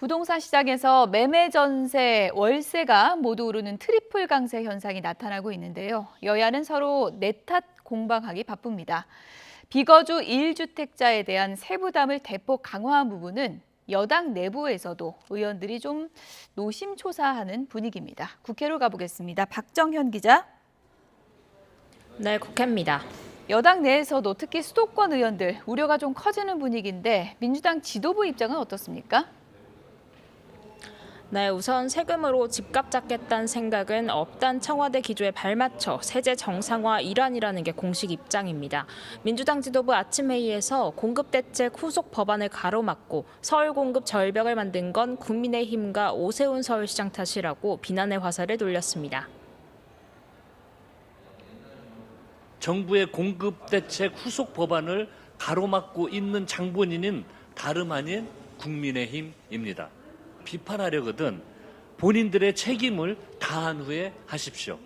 부동산 시장에서 매매 전세, 월세가 모두 오르는 트리플 강세 현상이 나타나고 있는데요. 여야는 서로 내 탓 공방하기 바쁩니다. 비거주 1주택자에 대한 세부담을 대폭 강화한 부분은 여당 내부에서도 의원들이 좀 노심초사하는 분위기입니다. 국회로 가보겠습니다. 박정현 기자. 네, 국회입니다. 여당 내에서도 특히 수도권 의원들 우려가 좀 커지는 분위기인데 민주당 지도부 입장은 어떻습니까? 네, 우선 세금으로 집값 잡겠다는 생각은 없단 청와대 기조에 발맞춰 세제 정상화 일환이라는 게 공식 입장입니다. 민주당 지도부 아침 회의에서 공급대책 후속 법안을 가로막고 서울 공급 절벽을 만든 건 국민의힘과 오세훈 서울시장 탓이라고 비난의 화살을 돌렸습니다. 정부의 공급대책 후속 법안을 가로막고 있는 장본인은 다름 아닌 국민의힘입니다. 비판하려거든 본인들의 책임을 다한 후에 하십시오.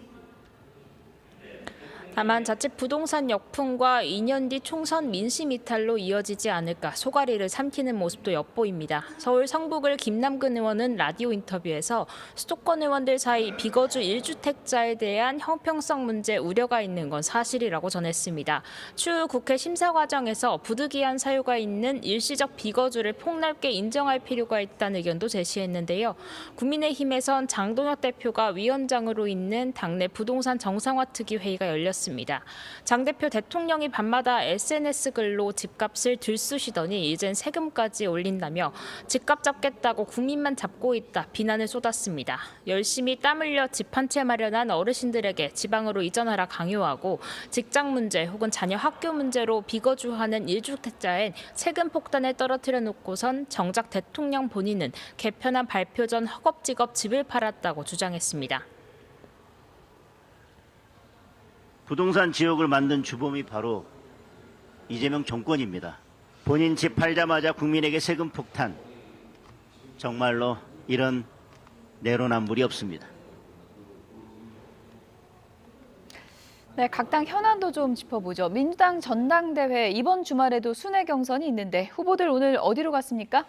다만 자칫 부동산 역풍과 2년 뒤 총선 민심 이탈로 이어지지 않을까 소가리를 삼키는 모습도 엿보입니다. 서울 성북을 김남근 의원은 라디오 인터뷰에서 수도권 의원들 사이 비거주 1주택자에 대한 형평성 문제 우려가 있는 건 사실이라고 전했습니다. 추후 국회 심사 과정에서 부득이한 사유가 있는 일시적 비거주를 폭넓게 인정할 필요가 있다는 의견도 제시했는데요. 국민의힘에선 장동혁 대표가 위원장으로 있는 당내 부동산 정상화 특위 회의가 열렸습니다. 장 대표 대통령이 밤마다 SNS 글로 집값을 들쑤시더니 이젠 세금까지 올린다며 집값 잡겠다고 국민만 잡고 있다 비난을 쏟았습니다. 열심히 땀 흘려 집 한 채 마련한 어르신들에게 지방으로 이전하라 강요하고 직장 문제 혹은 자녀 학교 문제로 비거주하는 1주택자엔 세금 폭탄을 떨어뜨려 놓고선 정작 대통령 본인은 개편안 발표 전 허겁지겁 집을 팔았다고 주장했습니다. 부동산 지옥을 만든 주범이 바로 이재명 정권입니다. 본인 집 팔자마자 국민에게 세금 폭탄. 정말로 이런 내로남불이 없습니다. 네, 각 당 현안도 좀 짚어보죠. 민주당 전당대회 이번 주말에도 순회 경선이 있는데 후보들 오늘 어디로 갔습니까?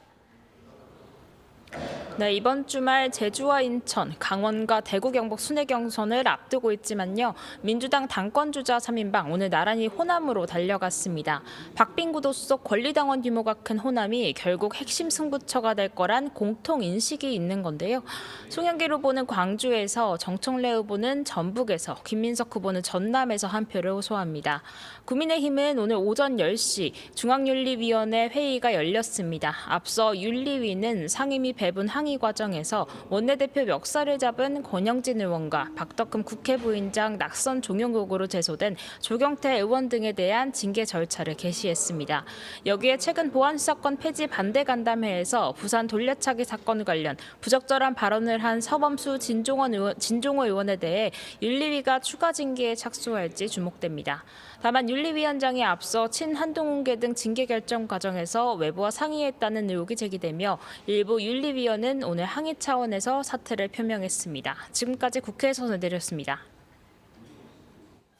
네, 이번 주말 제주와 인천, 강원과 대구 경북 순회 경선을 앞두고 있지만요. 민주당 당권주자 3인방 오늘 나란히 호남으로 달려갔습니다. 박빙구도 수석 권리당원 규모가 큰 호남이 결국 핵심 승부처가 될 거란 공통 인식이 있는 건데요. 송영길 후보는 광주에서, 정청래 후보는 전북에서, 김민석 후보는 전남에서 한 표를 호소합니다. 국민의힘은 오늘 오전 10시 중앙윤리위원회 회의가 열렸습니다. 앞서 윤리위는 상임위 배분 항의 과정에서 원내대표 멱살을 잡은 권영진 의원과 박덕흠 국회 부인장 낙선 종용 의혹으로 제소된 조경태 의원 등에 대한 징계 절차를 개시했습니다. 여기에 최근 보안수사권 폐지 반대 간담회에서 부산 돌려차기 사건 관련 부적절한 발언을 한 서범수 진종호 의원에 대해 윤리위가 추가 징계에 착수할지 주목됩니다. 다만 윤리위원장이 앞서 친한동훈계 등 징계 결정 과정에서 외부와 상의했다는 의혹이 제기되며 일부 윤리위원은 오늘 항의 차원에서 사퇴를 표명했습니다. 지금까지 국회에서 전해드렸습니다.